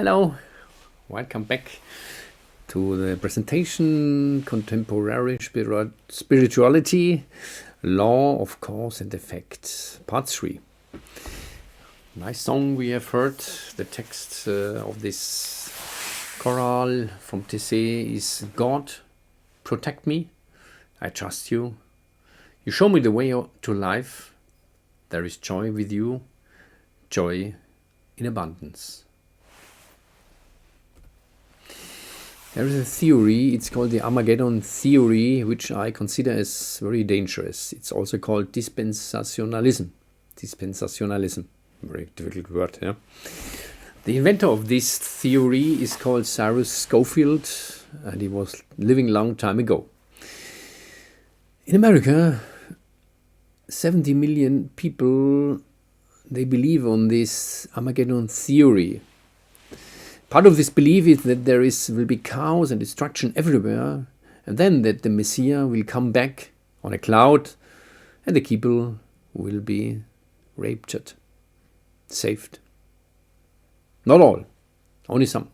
Hello, welcome back to the presentation Contemporary Spirituality, Law of Cause and Effect, Part 3. Nice song we have heard. The text of this chorale from Tessé is: God, protect me, I trust you. You show me the way to life. There is joy with you, joy in abundance. There is a theory, it's called the Armageddon theory, which I consider as very dangerous. It's also called dispensationalism. Dispensationalism, very difficult word, yeah? The inventor of this theory is called Cyrus Scofield, and he was living a long time ago. In America, 70 million people, they believe on this Armageddon theory. Part of this belief is that there will be chaos and destruction everywhere, and then that the Messiah will come back on a cloud, and the people will be raptured, saved. Not all, only some.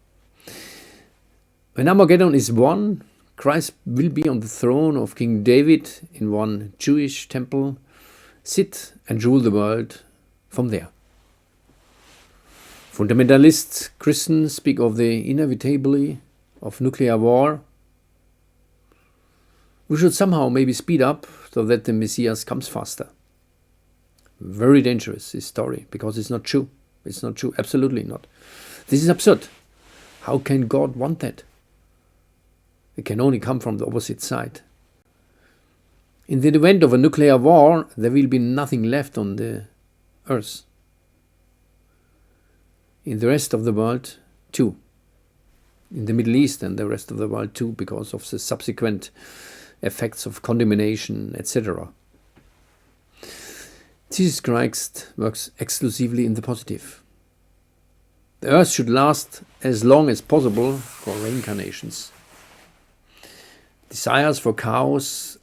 When Armageddon is won, Christ will be on the throne of King David in one Jewish temple, sit and rule the world from there. Fundamentalist Christians speak of the inevitability of nuclear war. We should somehow maybe speed up so that the Messiah comes faster. Very dangerous, this story, because it's not true. It's not true, absolutely not. This is absurd. How can God want that? It can only come from the opposite side. In the event of a nuclear war, there will be nothing left on the earth. In the rest of the world, too. In the Middle East and the rest of the world, too, because of the subsequent effects of contamination, etc. Jesus Christ works exclusively in the positive. The earth should last as long as possible for reincarnations. Desires for chaos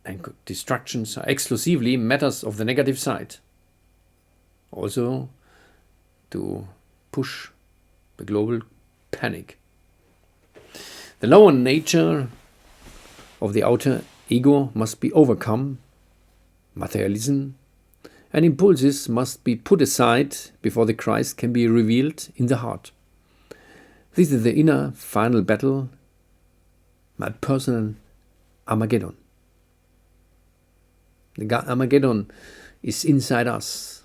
and destructions are exclusively matters of the negative side. Also, to push the global panic. The lower nature of the outer ego must be overcome. Materialism and impulses must be put aside before the Christ can be revealed in the heart. This is the inner final battle, my personal Armageddon. The Armageddon is inside us.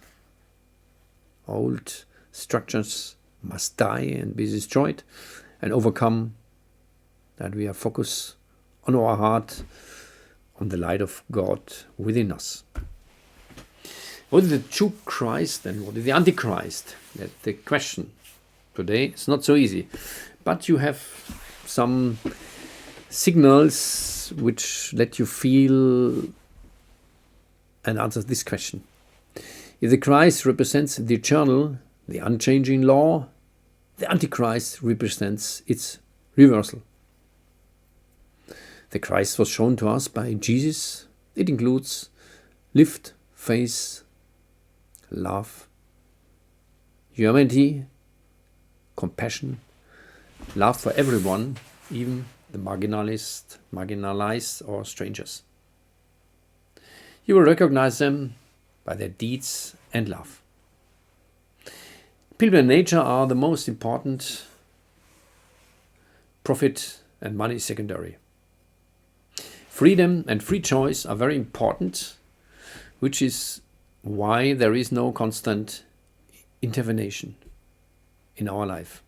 Old structures must die and be destroyed and overcome, that we are focused on our heart, on the light of God within us. What is the true Christ and what is the Antichrist? That's the question today. It's not so easy, but you have some signals which let you feel and answer this question. If the Christ represents the eternal, the unchanging law, the Antichrist represents its reversal. The Christ was shown to us by Jesus. It includes lift, faith, love, humanity, compassion, love for everyone, even the marginalized or strangers. You will recognize them by their deeds and love. People and nature are the most important. Profit and money secondary. Freedom and free choice are very important, which is why there is no constant intervention in our life.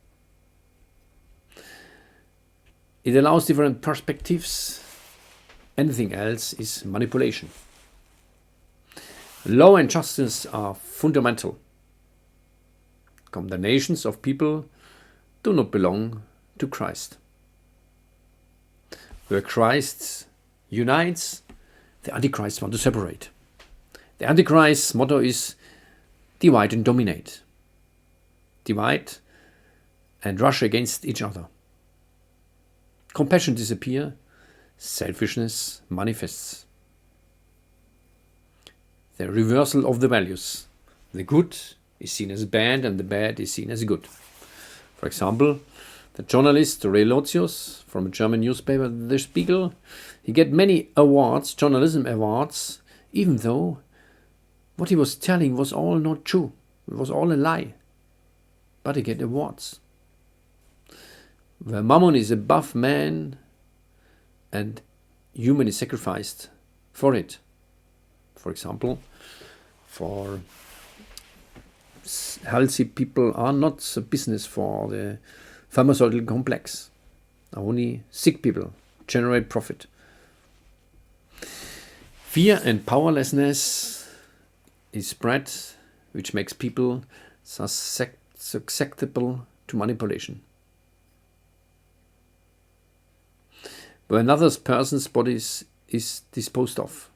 It allows different perspectives. Anything else is manipulation. Law and justice are fundamental. Condemnations of people do not belong to Christ. Where Christ unites, the Antichrist wants to separate. The Antichrist's motto is divide and dominate. Divide and rush against each other. Compassion disappears, selfishness manifests. The reversal of the values. The good is seen as bad and the bad is seen as good. For example, the journalist Ray Lozius from a German newspaper, The Spiegel, he get many awards, journalism awards, even though what he was telling was all not true. It was all a lie. But he get awards. Where mammon is above man and human is sacrificed for it. For example, for healthy people are not a business for the pharmaceutical complex. Only sick people generate profit. Fear and powerlessness is spread, which makes people susceptible to manipulation. Where another person's body is disposed of.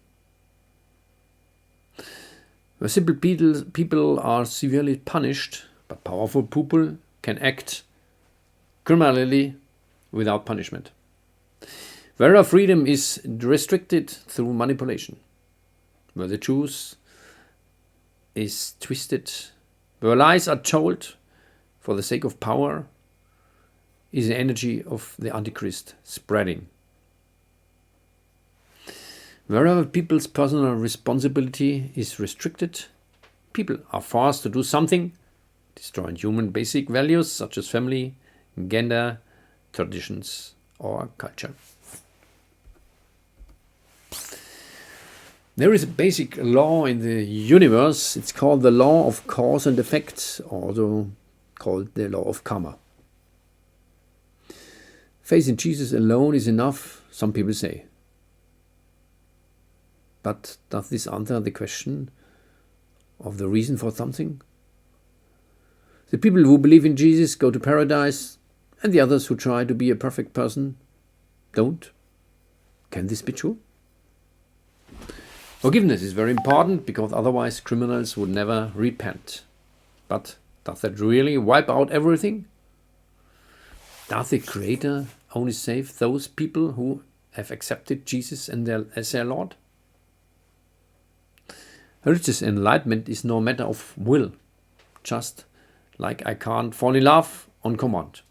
Where simple people are severely punished, but powerful people can act criminally without punishment. Where freedom is restricted through manipulation. Where the truth is twisted. Where lies are told for the sake of power, is the energy of the Antichrist spreading. Wherever people's personal responsibility is restricted, people are forced to do something, destroying human basic values such as family, gender, traditions, or culture. There is a basic law in the universe. It's called the law of cause and effect, also called the law of karma. Faith in Jesus alone is enough, some people say. But does this answer the question of the reason for something? The people who believe in Jesus go to paradise, and the others who try to be a perfect person don't. Can this be true? Forgiveness is very important, because otherwise criminals would never repent. But does that really wipe out everything? Does the Creator only save those people who have accepted Jesus as their Lord? Religious enlightenment is no matter of will, just like I can't fall in love on command.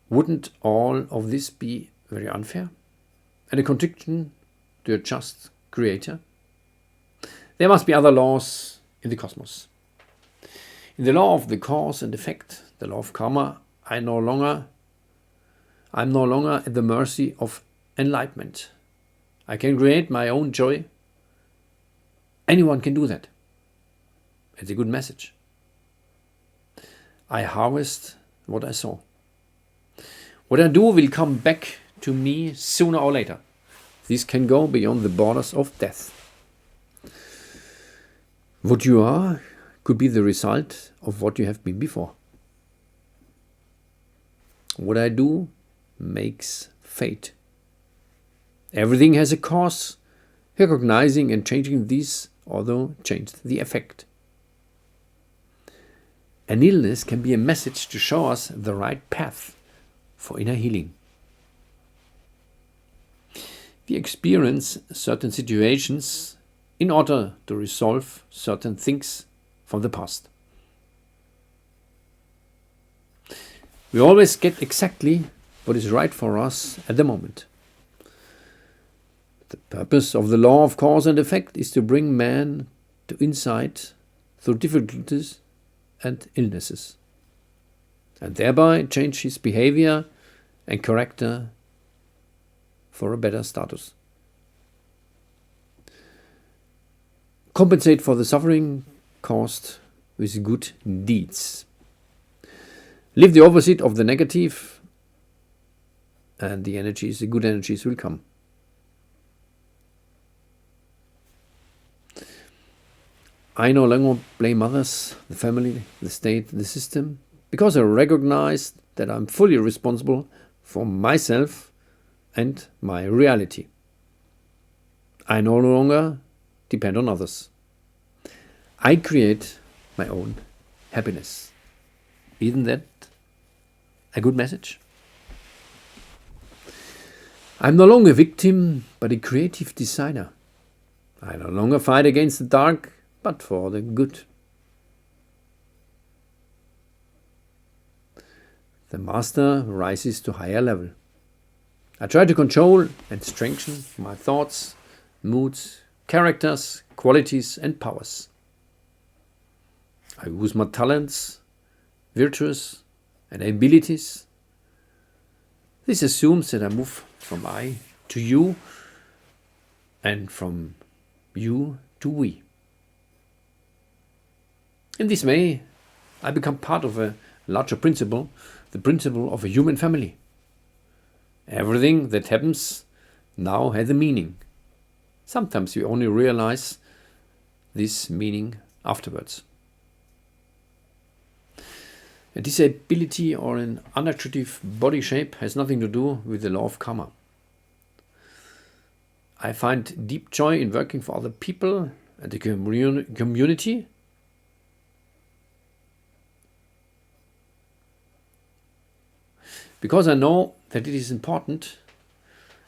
Wouldn't all of this be very unfair and a contradiction to a just Creator? There must be other laws in the cosmos. In the law of the cause and effect, the law of karma, I'm no longer at the mercy of enlightenment. I can create my own joy. Anyone can do that. It's a good message. I harvest what I sow. What I do will come back to me sooner or later. This can go beyond the borders of death. What you are could be the result of what you have been before. What I do makes fate. Everything has a cause. Recognizing and changing these although changed the effect. An illness can be a message to show us the right path for inner healing. We experience certain situations in order to resolve certain things from the past. We always get exactly what is right for us at the moment. The purpose of the law of cause and effect is to bring man to insight through difficulties and illnesses, and thereby change his behavior and character for a better status. Compensate for the suffering caused with good deeds. Live the opposite of the negative, and the good energies will come. I no longer blame others, the family, the state, the system, because I recognize that I'm fully responsible for myself and my reality. I no longer depend on others. I create my own happiness. Isn't that a good message? I'm no longer a victim, but a creative designer. I no longer fight against the dark, but for the good. the master rises to higher level. I try to control and strengthen my thoughts, moods, characters, qualities and powers. I use my talents, virtues and abilities. This assumes that I move from I to you and from you to we. In this way, I become part of a larger principle, the principle of a human family. Everything that happens now has a meaning. Sometimes we only realize this meaning afterwards. A disability or an unattractive body shape has nothing to do with the law of karma. I find deep joy in working for other people and the community. Because I know that it is important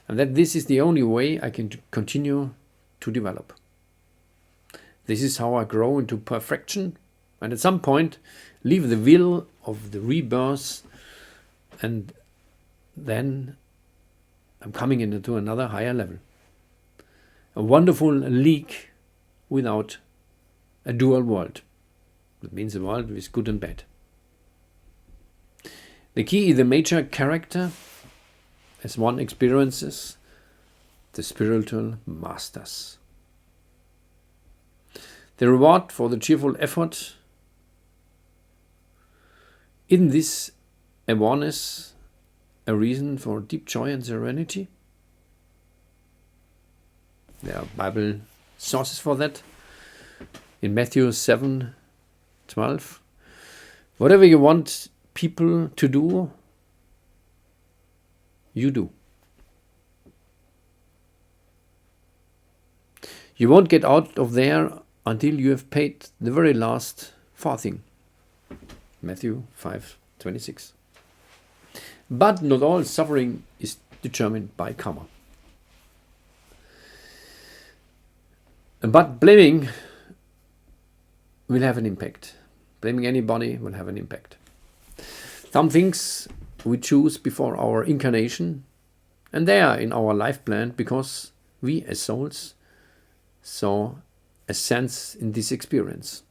and that this is the only way I can continue to develop. This is how I grow into perfection and at some point leave the will of the rebirth, and then I'm coming into another higher level. A wonderful league without a dual world. That means a world with good and bad. The key is the major character as one experiences the spiritual masters. The reward for the cheerful effort in this awareness, a reason for deep joy and serenity. There are Bible sources for that. In Matthew 7:12, whatever you want people to do, you do. You won't get out of there until you have paid the very last farthing. Matthew 5:26. But not all suffering is determined by karma. But blaming will have an impact. Blaming anybody will have an impact. Some things we choose before our incarnation, and they are in our life plan because we as souls saw a sense in this experience.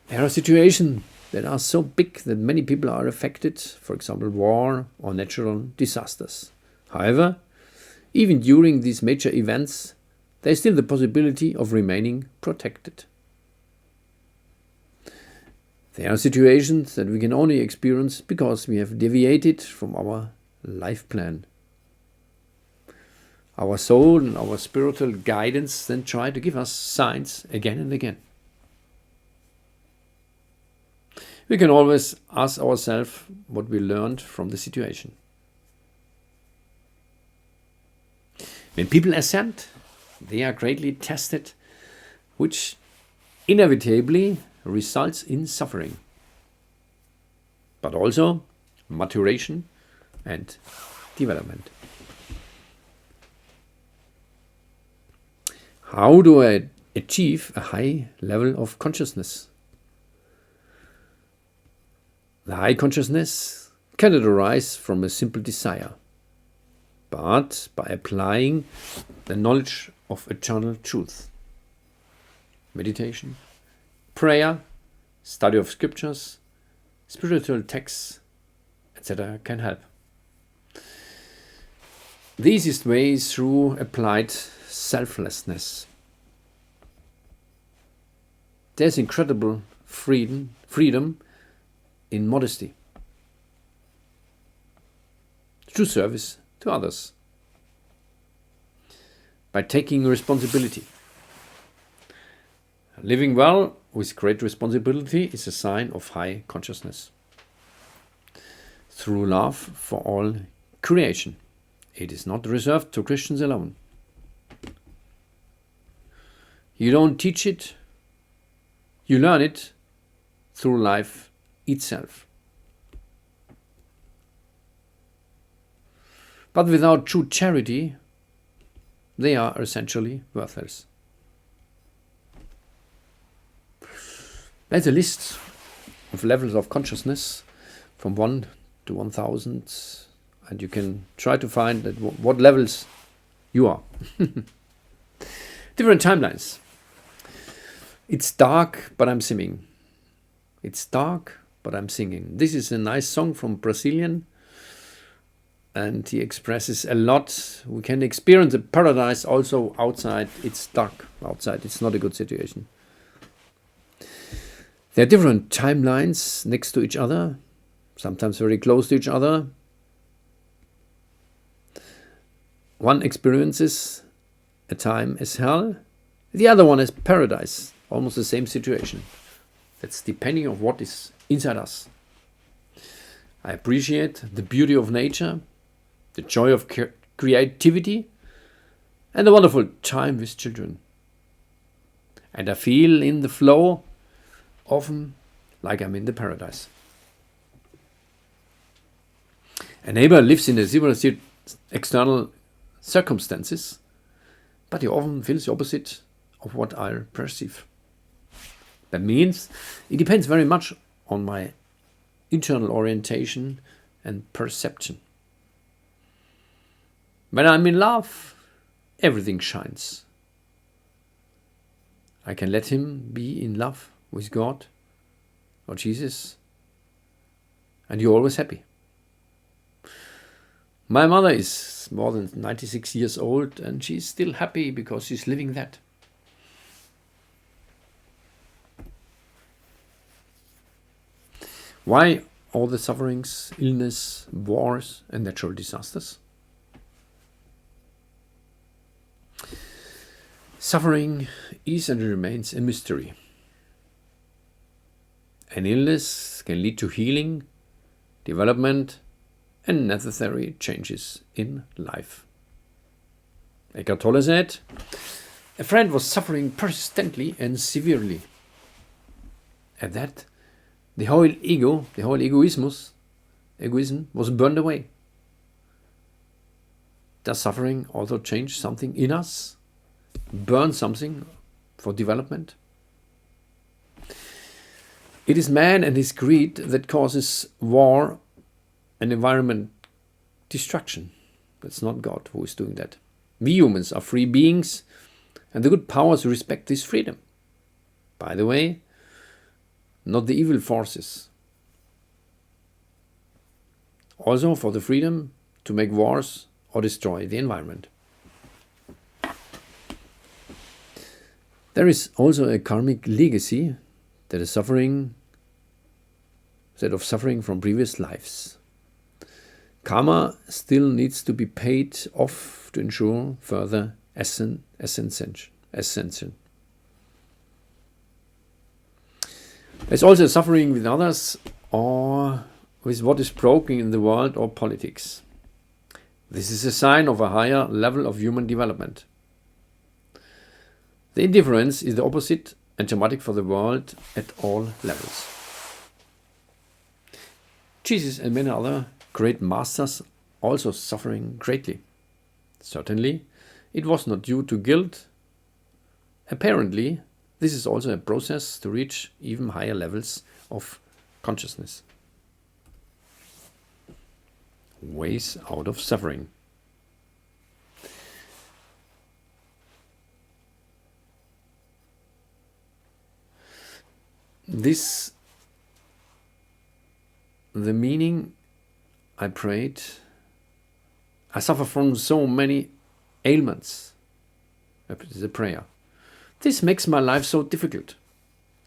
There are situations that are so big that many people are affected, for example war or natural disasters. However, even during these major events, there is still the possibility of remaining protected. There are situations that we can only experience because we have deviated from our life plan. Our soul and our spiritual guidance then try to give us signs again and again. We can always ask ourselves what we learned from the situation. When people ascend, they are greatly tested, which inevitably results in suffering, but also maturation and development. How do I achieve a high level of consciousness? The high consciousness cannot arise from a simple desire, but by applying the knowledge of eternal truth. Meditation, prayer, study of scriptures, spiritual texts, etc. can help. The easiest way is through applied selflessness. There's incredible freedom in modesty, true service to others, by taking responsibility. Living well with great responsibility is a sign of high consciousness. Through love for all creation. It is not reserved to Christians alone. You don't teach it, you learn it through life itself. But without true charity, they are essentially worthless. There's a list of levels of consciousness from 1 to 1000, and you can try to find at what levels you are. Different timelines. It's dark, but I'm singing. It's dark, but I'm singing. This is a nice song from Brazilian, and he expresses a lot. We can experience a paradise also outside. It's dark outside. It's not a good situation. There are different timelines next to each other, sometimes very close to each other. One experiences a time as hell, the other one as paradise, almost the same situation. That's depending on what is inside us. I appreciate the beauty of nature, the joy of creativity, and the wonderful time with children. And I feel in the flow, often like I'm in the paradise. A neighbor lives in a similar external circumstances, but he often feels the opposite of what I perceive. That means it depends very much on my internal orientation and perception. When I'm in love, everything shines. I can let him be in love with God or Jesus, and you're always happy. My mother is more than 96 years old, and she's still happy because she's living that. Why all the sufferings, illness, wars, and natural disasters? Suffering is and remains a mystery. An illness can lead to healing, development, and necessary changes in life. Eckhart Tolle said, a friend was suffering persistently and severely. At that, the whole egoism was burned away. Does suffering also change something in us? Burn something for development? It is man and his greed that causes war and environment destruction. It's not God who is doing that. We humans are free beings, and the good powers respect this freedom. By the way, not the evil forces. Also for the freedom to make wars or destroy the environment. There is also a karmic legacy that is suffering from previous lives. Karma still needs to be paid off to ensure further ascension. There's also suffering with others or with what is broken in the world or politics. This is a sign of a higher level of human development. The indifference is the opposite and dramatic for the world at all levels. Jesus and many other great masters also suffering greatly. Certainly, it was not due to guilt. Apparently, this is also a process to reach even higher levels of consciousness. Ways out of suffering. The meaning I prayed, I suffer from so many ailments. It is a prayer. This makes my life so difficult.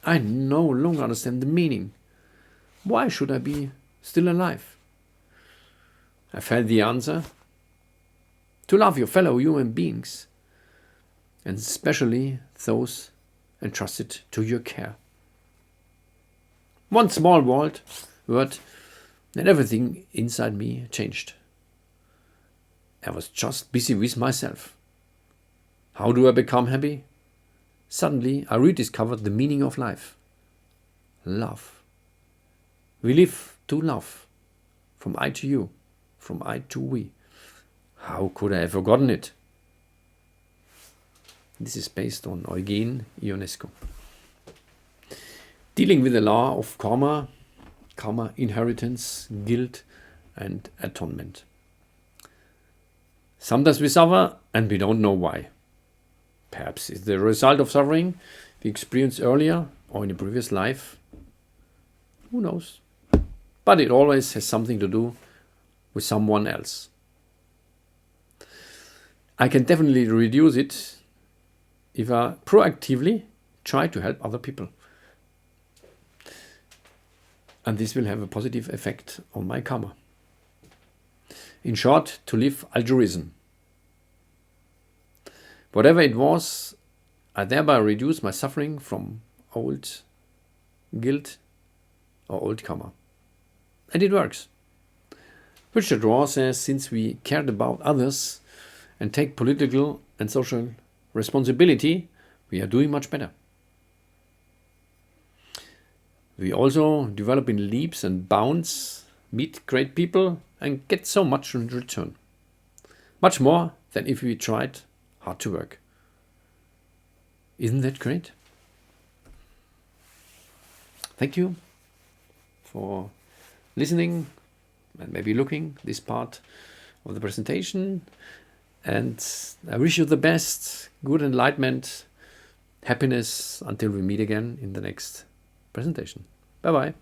I no longer understand the meaning. Why should I be still alive? I felt the answer: to love your fellow human beings, and especially those entrusted to your care. One small word, and everything inside me changed. I was just busy with myself. How do I become happy? Suddenly, I rediscovered the meaning of life. Love. We live to love. From I to you. From I to we. How could I have forgotten it? This is based on Eugen Ionesco. Dealing with the law of karma karma, inheritance, guilt, and atonement. Sometimes we suffer and we don't know why. Perhaps it's the result of suffering we experienced earlier or in a previous life. Who knows? But it always has something to do with someone else. I can definitely reduce it if I proactively try to help other people. And this will have a positive effect on my karma. In short, to live altruism. Whatever it was, I thereby reduce my suffering from old guilt or old karma. And it works. Richard Rohr says, since we cared about others and take political and social responsibility, we are doing much better. We also develop in leaps and bounds, meet great people, and get so much in return. Much more than if we tried hard to work. Isn't that great? Thank you for listening and maybe looking this part of the presentation. And I wish you the best, good enlightenment, happiness until we meet again in the next presentation. Bye-bye.